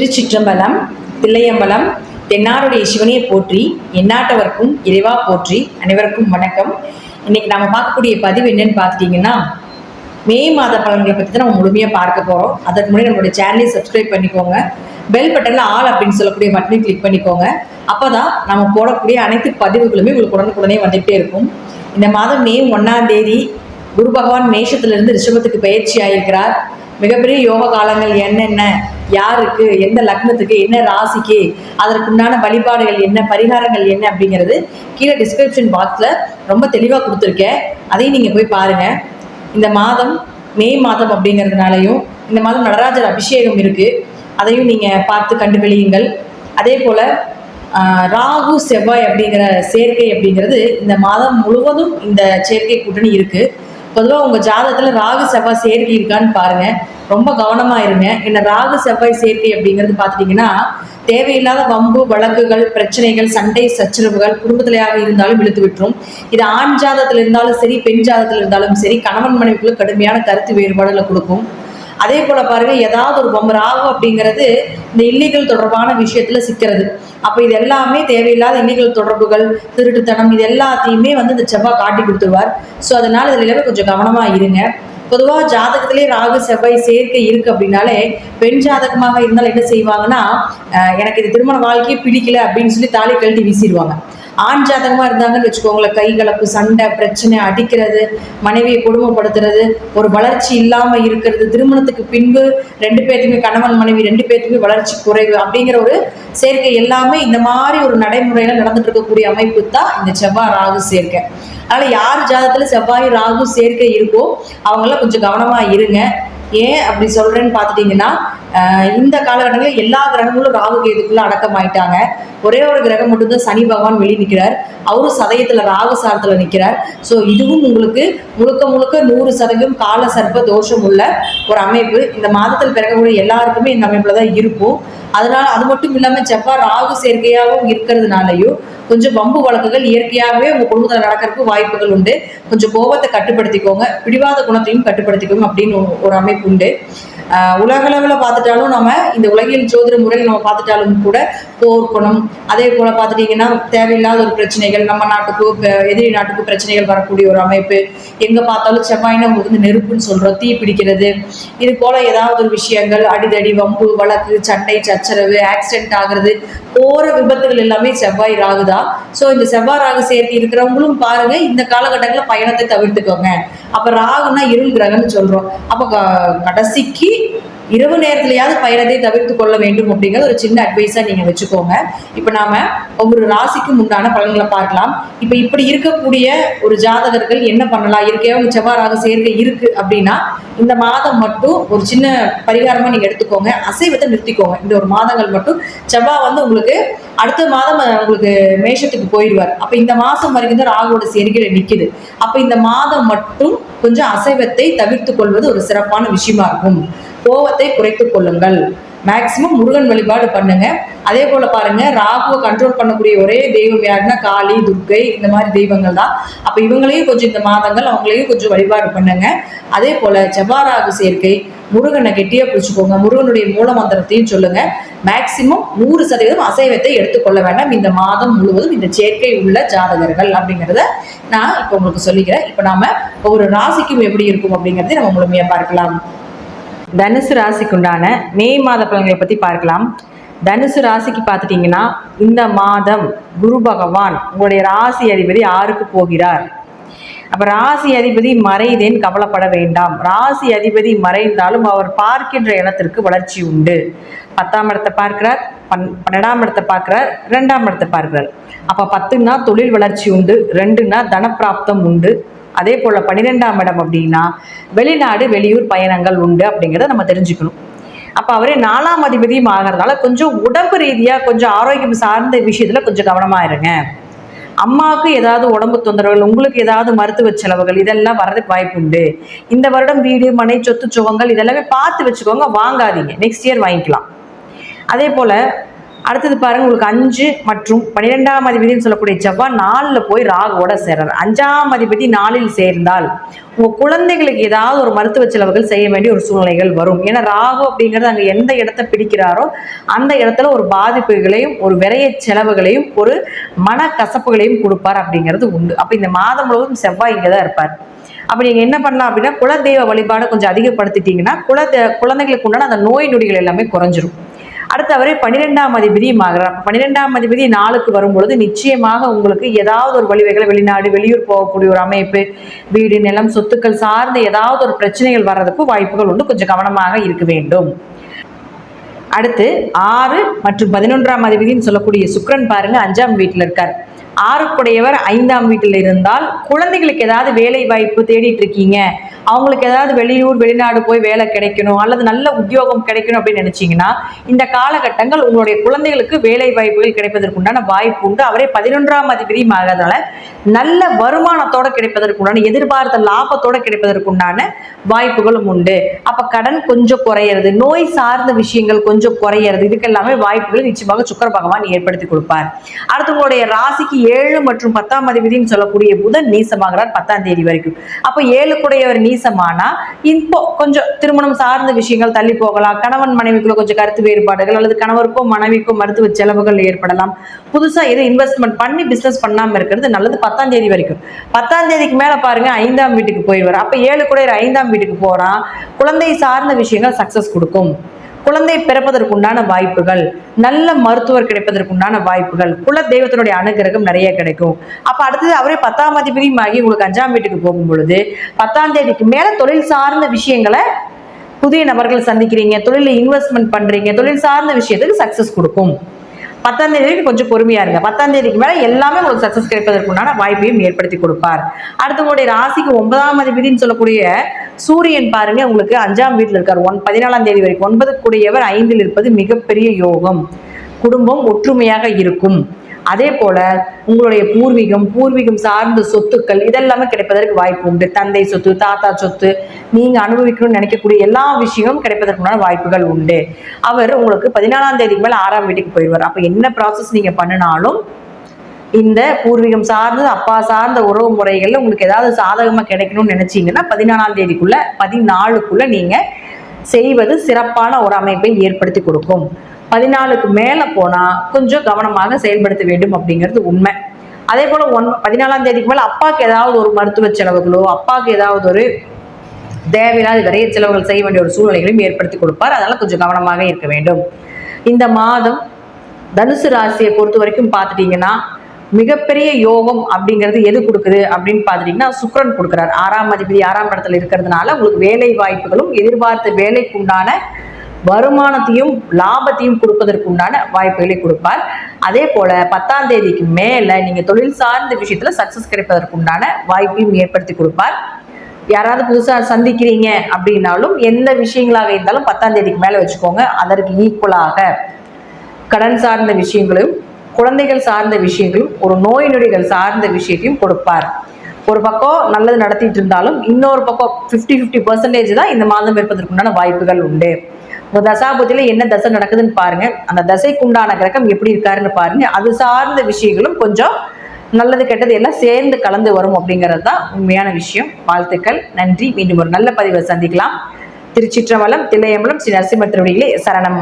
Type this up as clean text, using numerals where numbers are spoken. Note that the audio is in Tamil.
திருச்சிற்றம்பலம், தில்லையம்பலம், தென்னாடுடைய சிவனையை போற்றி, எந்நாட்டவர்க்கும் இறைவா போற்றி. அனைவருக்கும் வணக்கம். இன்னைக்கு நாம பார்க்கக்கூடிய பதிவு என்னன்னு பார்த்துட்டீங்கன்னா, மே மாத பலன்களை பற்றி தான் நம்ம முழுமையாக பார்க்க போகிறோம். அதற்கு முன்னாடி நம்மளுடைய சேனலையும் சப்ஸ்கிரைப் பண்ணிக்கோங்க. பெல் பட்டனில் ஆல் அப்படின்னு சொல்லக்கூடிய பட்டனையும் கிளிக் பண்ணிக்கோங்க. அப்போ தான் நம்ம போடக்கூடிய அனைத்து பதிவுகளுமே உங்களுக்கு உடனுக்குடனே வந்துகிட்டே இருக்கும். இந்த மாதம் மே 1ஆம் தேதி குரு பகவான் மேஷத்திலிருந்து ரிஷபத்துக்கு பயிற்சி ஆகியிருக்கிறார். மிகப்பெரிய யோக காலங்கள் என்னென்ன, யாருக்கு, எந்த லக்னத்துக்கு, என்ன ராசிக்கு, அதற்குண்டான வழிபாடுகள் என்ன, பரிகாரங்கள் என்ன அப்படிங்கிறது கீழே டிஸ்கிரிப்ஷன் பாக்ஸில் ரொம்ப தெளிவாக கொடுத்துருக்கேன். அதையும் நீங்கள் போய் பாருங்கள். இந்த மாதம் மே மாதம் அப்படிங்கிறதுனாலையும் இந்த மாதம் நடராஜர் அபிஷேகம் இருக்குது, அதையும் நீங்கள் பார்த்து கண்டுபிடியுங்கள். அதே போல் ராகு செவ்வாய் அப்படிங்கிற சேர்க்கை அப்படிங்கிறது இந்த மாதம் முழுவதும் இந்த சேர்க்கை கூட்டணி இருக்குது. பொதுவாக உங்கள் ஜாதகத்தில் ராகு செவ்வாய் சேர்க்கை இருக்கான்னு பாருங்கள், ரொம்ப கவனமாக இருங்க. ஏன்னா ராகு செவ்வாய் சேர்க்கை அப்படிங்கிறது பார்த்துட்டிங்கன்னா தேவையில்லாத வம்பு வழக்குகள், பிரச்சனைகள், சண்டை சச்சரவுகள் குடும்பத்திலேயாக இருந்தாலும் இழுத்து விட்டுரும். இது ஆண் ஜாதகத்தில் இருந்தாலும் சரி, பெண் ஜாதகத்தில் இருந்தாலும் சரி, கணவன் மனைவிக்குள்ள கடுமையான கருத்து வேறுபாடுகளை கொடுக்கும். அதே போல பாருங்க, ஏதாவது ஒரு வம்பு, ராகு அப்படிங்கிறது இந்த இல்லீகல் தொடர்பான விஷயத்துல சிக்கிறது. அப்போ இது எல்லாமே தேவையில்லாத இல்லீகல் தொடர்புகள், திருட்டுத்தனம், இது எல்லாத்தையுமே இந்த செவ்வாய் காட்டி கொடுத்துருவார். ஸோ அதனால இதுல எல்லாமே கொஞ்சம் கவனமா இருங்க. பொதுவாக ஜாதகத்திலே ராகு செவ்வாய் சேர்க்கை இருக்கு அப்படின்னாலே பெண் ஜாதகமாக இருந்தாலும் என்ன செய்வாங்கன்னா, எனக்கு இது திருமண வாழ்க்கையே பிடிக்கல அப்படின்னு சொல்லி தாலி கழட்டி வீசிடுவாங்க. ஆண் ஜாதகமாக இருந்தாங்கன்னு வச்சுக்கோங்களேன், கை கலப்பு, சண்டை, பிரச்சனை, அடிக்கிறது, மனைவியை கொடுமைப்படுத்துறது, ஒரு வளர்ச்சி இல்லாமல் இருக்கிறது, திருமணத்துக்கு பின்பு ரெண்டு பேர்த்துக்குமே, கணவன் மனைவி ரெண்டு பேர்த்துக்குமே வளர்ச்சி குறைவு அப்படிங்கிற ஒரு சேர்க்கை எல்லாமே இந்த மாதிரி ஒரு நடைமுறையில நடந்துட்டு இருக்கக்கூடிய அமைப்பு தான் இந்த செவ்வாய் ராகு சேர்க்கை. அதனால யார் ஜாதகத்துல செவ்வாய் ராகு சேர்க்கை இருக்கோ அவங்களாம் கொஞ்சம் கவனமா இருங்க. ஏன் அப்படி சொல்றேன்னு பார்த்துட்டீங்கன்னா, இந்த காலகட்டங்களில் எல்லா கிரகங்களும் ராகு கேதுக்குள்ள அடக்கமாயிட்டாங்க. ஒரே ஒரு கிரகம் மட்டும்தான் சனி பகவான் வெளியே நிற்கிறார். அவரும் சதயத்தில் ராகு சாரத்தில் நிற்கிறார். ஸோ இதுவும் உங்களுக்கு முழுக்க முழுக்க 100% கால சர்ப்ப தோஷம் உள்ள ஒரு அமைப்பு. இந்த மாதத்தில் பிறக்கக்கூடிய எல்லாருக்குமே இந்த அமைப்புல தான் இருக்கும். அதனால அது மட்டும் இல்லாமல் செவ்வாய் ராகு சேர்க்கையாகவும் இருக்கிறதுனாலையும் கொஞ்சம் வம்பு வழக்குகள் இயற்கையாகவே உங்கள் குடும்பத்தில் நடக்கிறதுக்கு வாய்ப்புகள் உண்டு. கொஞ்சம் கோபத்தை கட்டுப்படுத்திக்கோங்க, பிடிவாத குணத்தையும் கட்டுப்படுத்திக்கோங்க அப்படின்னு ஒரு அமைப்பு உண்டு. உலகளவில் பார்த்துட்டாலும் நம்ம இந்த உலகியல் ஜோதிட முறையில் நம்ம பார்த்துட்டாலும் கூட போர்க்குணம், அதே போல் பார்த்துட்டிங்கன்னா தேவையில்லாத ஒரு பிரச்சனைகள், நம்ம நாட்டுக்கு எதிரி நாட்டுக்கு பிரச்சனைகள் வரக்கூடிய ஒரு அமைப்பு. எங்கே பார்த்தாலும் செவ்வாய்னா உங்களுக்கு நெருப்புன்னு சொல்கிறோம், தீ பிடிக்கிறது, இது போல் ஏதாவது ஒரு விஷயங்கள், அடிதடி, வம்பு வழக்கு, சண்டை சச்சரவு, ஆக்சிடென்ட் ஆகுறது, போகிற விபத்துகள் எல்லாமே செவ்வாய் ராகு தான். ஸோ இந்த செவ்வாய் ராகு சேர்த்து இருக்கிறவங்களும் பாருங்க, இந்த காலகட்டங்களில் பயணத்தை தவிர்த்துக்கோங்க. அப்போ ராகுனா இருள் கிரகம்னு சொல்கிறோம். அப்போ கடைசிக்கு இரவு நேரத்திலேயாவது பயணத்தை தவிர்த்து கொள்ள வேண்டும் அப்படிங்கிறது ஒரு சின்ன அட்வைஸாக நீங்கள் வச்சுக்கோங்க. இப்போ நாம ஒவ்வொரு ராசிக்கும் உண்டான பலன்களை பார்க்கலாம். இப்போ இப்படி இருக்கக்கூடிய ஒரு ஜாதகர்கள் என்ன பண்ணலாம்? இயற்கையாக செவ்வாய் ராகு சேர்க்கை இருக்கு அப்படின்னா இந்த மாதம் மட்டும் ஒரு சின்ன பரிகாரமாக நீங்கள் எடுத்துக்கோங்க. அசைவத்தை நிறுத்திக்கோங்க. இந்த ஒரு மாதங்கள் மட்டும் செவ்வாய் உங்களுக்கு அடுத்த மாதம் உங்களுக்கு மேஷத்துக்கு போயிடுவார். அப்போ இந்த மாதம் வரைக்கும் தான் ராகுவோட சேர்க்கையில் நிற்குது. அப்போ இந்த மாதம் மட்டும் கொஞ்சம் அசைவத்தை தவிர்த்து கொள்வது ஒரு சிறப்பான விஷயமா இருக்கும். கோவத்தை குறைத்துக் கொள்ளுங்கள். மேக்சிமம் முருகன் வழிபாடு பண்ணுங்க. அதே போல பாருங்க, ராகுவை கண்ட்ரோல் பண்ணக்கூடிய ஒரே தெய்வம் யாருன்னா காளி, துர்க்கை, இந்த மாதிரி தெய்வங்கள் தான். அப்ப இவங்களையும் கொஞ்சம் இந்த மாதங்கள் அவங்களையும் கொஞ்சம் வழிபாடு பண்ணுங்க. அதே போல செவ்வாய் ராகு சேர்க்கை, முருகனை கெட்டியா பிடிச்சுக்கோங்க. முருகனுடைய மூல மந்திரத்தையும் சொல்லுங்க. மேக்சிமம் 100% அசைவத்தை எடுத்துக்கொள்ள வேண்டாம் இந்த மாதம் முழுவதும் இந்த சேர்க்கை உள்ள ஜாதகர்கள் அப்படிங்கிறத நான் இப்போ உங்களுக்கு சொல்லிக்கிறேன். இப்போ நாம ஒவ்வொரு ராசிக்கும் எப்படி இருக்கும் அப்படிங்கிறத நம்ம முழுமையா பார்க்கலாம். தனுசு ராசிக்கு உண்டான மே மாத பலன்களை பற்றி பார்க்கலாம். தனுசு ராசிக்கு பார்த்துட்டிங்கன்னா இந்த மாதம் குரு பகவான் உங்களுடைய ராசி அதிபதி 6க்கு போகிறார். அப்போ ராசி அதிபதி மறைதேன் கவலைப்பட வேண்டாம். ராசி அதிபதி மறைந்தாலும் அவர் பார்க்கின்ற இடத்திற்கு வளர்ச்சி உண்டு. 10ஆம் இடத்தை பார்க்கிறார், 12ஆம் இடத்தை பார்க்கிறார், 2ஆம் இடத்தை பார்க்கிறார். அப்போ 10ன்னா தொழில் வளர்ச்சி உண்டு, 2ன்னா தனப்பிராப்தம் உண்டு. அதே போல் 12ஆம் இடம் அப்படின்னா வெளிநாடு வெளியூர் பயணங்கள் உண்டு அப்படிங்கிறத நம்ம தெரிஞ்சுக்கணும். அப்போ அவரே 4ஆம் அதிபதியும் ஆகிறதுனால கொஞ்சம் உடம்பு ரீதியாக கொஞ்சம் ஆரோக்கியம் சார்ந்த விஷயத்தில் கொஞ்சம் கவனமாக இருங்க. அம்மாவுக்கு ஏதாவது உடம்பு தொந்தரவுகள், உங்களுக்கு ஏதாவது மருத்துவ செலவுகள், இதெல்லாம் வர்றதுக்கு வாய்ப்பு உண்டு. இந்த வருடம் வீடு, மனை, சொத்து சுகங்கள் இதெல்லாமே பார்த்து வச்சுக்கோங்க, வாங்காதீங்க. நெக்ஸ்ட் இயர் வாங்கிக்கலாம். அதே போல் அடுத்தது பாருங்க, உங்களுக்கு 5 மற்றும் 12ஆம் அதிபதினு சொல்லக்கூடிய செவ்வாய் 4ல் போய் ராகுவோட சேர்றார். 5ஆம் அதிபதி 4ல் சேர்ந்தால் உங்க குழந்தைகளுக்கு ஏதாவது ஒரு மருத்துவ செலவுகள் செய்ய வேண்டிய ஒரு சூழ்நிலைகள் வரும். ஏன்னா ராகு அப்படிங்கிறது அங்க எந்த இடத்தை பிடிக்கிறாரோ அந்த இடத்துல ஒரு பாதிப்புகளையும் ஒரு விரைய செலவுகளையும் ஒரு மனக்கசப்புகளையும் கொடுப்பார் அப்படிங்கிறது உண்டு. அப்ப இந்த மாதம் முழுவதும் செவ்வாய் இங்கதான் இருப்பார். அப்ப நீங்க என்ன பண்ணலாம் அப்படின்னா, குலதெய்வ வழிபாடு கொஞ்சம் அதிகப்படுத்திட்டீங்கன்னா குழந்தைகளுக்கு உண்டான அந்த நோய் நொடிகள் எல்லாமே குறைஞ்சிரும். அடுத்து அவரே 12ஆம் அதிபதியும் ஆகிறார். 12ஆம் அதிபதி 4க்கு வரும்பொழுது நிச்சயமாக உங்களுக்கு ஏதாவது ஒரு வழிவகைகளை வெளிநாடு வெளியூர் போகக்கூடிய ஒரு அமைப்பு, வீடு நிலம் சொத்துக்கள் சார்ந்த ஏதாவது ஒரு பிரச்சனைகள் வர்றதுக்கு வாய்ப்புகள் உண்டு. கொஞ்சம் கவனமாக இருக்க வேண்டும். அடுத்து 6 மற்றும் 11ஆம் அதிபதினு சொல்லக்கூடிய சுக்கிரன் பாருங்க 5ஆம் வீட்டில் இருக்கார். 6க்குடையவர் 5ஆம் வீட்டில் இருந்தால் குழந்தைகளுக்கு ஏதாவது வேலை வாய்ப்பு தேடிட்டு இருக்கீங்க, அவங்களுக்கு ஏதாவது வெளியூர் வெளிநாடு போய் வேலை கிடைக்கணும் அல்லது நல்ல உத்தியோகம் கிடைக்கணும் அப்படின்னு நினைச்சீங்கன்னா இந்த காலகட்டங்கள் உங்களுடைய குழந்தைகளுக்கு வேலை வாய்ப்புகள் கிடைப்பதற்குண்டான வாய்ப்பு உண்டு. அவரே 11ஆம் அதிபதியும் ஆகிறதுனால நல்ல வருமானத்தோட கிடைப்பதற்குண்டான எதிர்பார்த்த லாபத்தோட கிடைப்பதற்குண்டான வாய்ப்புகளும் உண்டு. அப்ப கடன் கொஞ்சம் குறையிறது, நோய் சார்ந்த விஷயங்கள் கொஞ்சம் குறையிறது, இதுக்கெல்லாமே வாய்ப்புகள் நிச்சயமாக சுக்கிர பகவான் ஏற்படுத்தி கொடுப்பார். அடுத்து உங்களுடைய ராசிக்கு 7 மற்றும் 10ஆம் அதிபதினு சொல்லக்கூடிய புதன் நீசமாகிறார் 10ஆம் தேதி வரைக்கும். அப்ப 7க்குடையவர் நீசமானா இப்போ கொஞ்சம் திருமணம் சார்ந்த விஷயங்கள் தள்ளி போகலாம். கணவன் மனைவிக்குள்ள கொஞ்சம் கருத்து வேறுபாடுகள் அல்லது கணவருக்கோ மனைவிக்கோ மருத்துவ செலவுகள் ஏற்படலாம். புதுசா எது இன்வெஸ்ட்மெண்ட் பண்ணி பிசினஸ் பண்ணாம இருக்கிறது நல்லது 10ஆம் தேதி வரைக்கும். 10ஆம் தேதிக்கு மேல பாருங்க 5ஆம் வீட்டுக்கு போயிடுவார். அப்ப 7க்குடையவர் 5ஆம் வீட்டுக்கு போறா, குழந்தை சார்ந்த விஷயங்கள் சக்சஸ் கொடுக்கும். குழந்தை பிறப்பதற்குண்டான வாய்ப்புகள், நல்ல மருத்துவர் கிடைப்பதற்குண்டான வாய்ப்புகள், குல தெய்வத்தினுடைய அனுகிரகம் நிறைய கிடைக்கும். அப்ப அடுத்தது அவரே 10ஆம் அதிபதியும் ஆகி உங்களுக்கு 5ஆம் வீட்டுக்கு போகும் பொழுது 10ஆம் தேதிக்கு மேல தொழில் சார்ந்த விஷயங்களை புதிய நபர்கள் சந்திக்கிறீங்க, தொழில இன்வெஸ்ட்மெண்ட் பண்றீங்க, தொழில் சார்ந்த விஷயத்துக்கு சக்சஸ் கொடுக்கும். 10ஆம் தேதி வரைக்கும் கொஞ்சம் பொறுமையா இருங்க. 10ஆம் தேதிக்கு மேல எல்லாமே உங்களுக்கு சக்சஸ் கிடைப்பதற்குண்டான வாய்ப்பையும் ஏற்படுத்தி கொடுப்பார். அடுத்து உங்களுடைய ராசிக்கு 9ஆம் அதிபதினு சொல்லக்கூடிய சூரியன் பாருங்க உங்களுக்கு 5ஆம் வீட்டில் இருக்கார் 14ஆம் தேதி வரைக்கும். 9க்குடையவர் 5ல் இருப்பது மிகப்பெரிய யோகம். குடும்பம் ஒற்றுமையாக இருக்கும். அதே போல உங்களுடைய பூர்வீகம் சார்ந்த சொத்துக்கள் இதெல்லாமே கிடைப்பதற்கு வாய்ப்பு உண்டு. தந்தை சொத்து, தாத்தா சொத்து, நீங்க அனுபவிக்கணும்னு நினைக்கக்கூடிய எல்லா விஷயமும் கிடைப்பதற்குண்டான வாய்ப்புகள் உண்டு. அவர் உங்களுக்கு 14ஆம் தேதிக்கு மேல 6ஆம் வீட்டுக்கு போயிடுவார். அப்ப என்ன ப்ராசஸ் நீங்க பண்ணினாலும் இந்த பூர்வீகம் சார்ந்த அப்பா சார்ந்த உறவு முறைகள்ல உங்களுக்கு ஏதாவது சாதகமா கிடைக்கணும்னு நினைச்சீங்கன்னா 14ஆம் தேதிக்குள்ள 14க்குள்ள நீங்க செய்வது சிறப்பான ஒரு அமைப்பை ஏற்படுத்தி கொடுக்கும். 14க்கு மேல போனா கொஞ்சம் கவனமாக செயல்படுத்த வேண்டும் அப்படிங்கிறது உண்மை. அதே போல 14ஆம் தேதிக்கு மேல அப்பாவுக்கு ஏதாவது ஒரு மருத்துவ செலவுகளோ அப்பாவுக்கு ஏதாவது ஒரு தேவையில்லாத விரைய செலவுகள் செய்ய வேண்டிய ஒரு சூழ்நிலைகளையும் ஏற்படுத்தி கொடுப்பார். அதனால கொஞ்சம் கவனமாக இருக்க வேண்டும். இந்த மாதம் தனுசு ராசியை பொறுத்த வரைக்கும் பார்த்துட்டீங்கன்னா மிகப்பெரிய யோகம் அப்படிங்கிறது எது கொடுக்குது அப்படின்னு பார்த்துட்டீங்கன்னா சுக்கிரன் கொடுக்குறாரு. 6ஆம் அதிபதி 6ஆம் இடத்துல இருக்கிறதுனால உங்களுக்கு வேலை வாய்ப்புகளும் எதிர்பார்த்த வேலைக்குண்டான வருமானத்தையும் லாபத்தையும் கொடுப்பதற்கு உண்டான வாய்ப்புகளை கொடுப்பார். அதே போல 10ஆம் தேதிக்கு மேல நீங்க தொழில் சார்ந்த விஷயத்துல சக்சஸ் கிடைப்பதற்கு உண்டான வாய்ப்பையும் ஏற்படுத்தி கொடுப்பார். யாராவது புதுசா சந்திக்கிறீங்க அப்படின்னாலும் எந்த விஷயங்களாக இருந்தாலும் 10ஆம் தேதிக்கு மேல வச்சுக்கோங்க. அதற்கு ஈக்குவலாக கடன் சார்ந்த விஷயங்களும் குழந்தைகள் சார்ந்த விஷயங்களும் ஒரு நோய் நொடிகள் சார்ந்த விஷயத்தையும் கொடுப்பார். ஒரு பக்கம் நல்லது நடத்திட்டு இருந்தாலும் இன்னொரு பக்கம் 50-50% தான் இந்த மாதம் இருப்பதற்குண்டான வாய்ப்புகள் உண்டு. உங்க தசாபுத்தியில என்ன தசை நடக்குதுன்னு பாருங்க, அந்த தசைக்குண்டான கிரகம் எப்படி இருக்காருன்னு பாருங்க. அது சார்ந்த விஷயங்களும் கொஞ்சம் நல்லது கெட்டது எல்லாம் சேர்ந்து கலந்து வரும் அப்படிங்கிறது தான் உண்மையான விஷயம். வாழ்த்துக்கள், நன்றி. மீண்டும் ஒரு நல்ல பதிவை சந்திக்கலாம். திருச்சிற்றம்பலம், தில்லையம்பலம், ஸ்ரீ நரசிம்மர் திருவடிகளே சரணம்.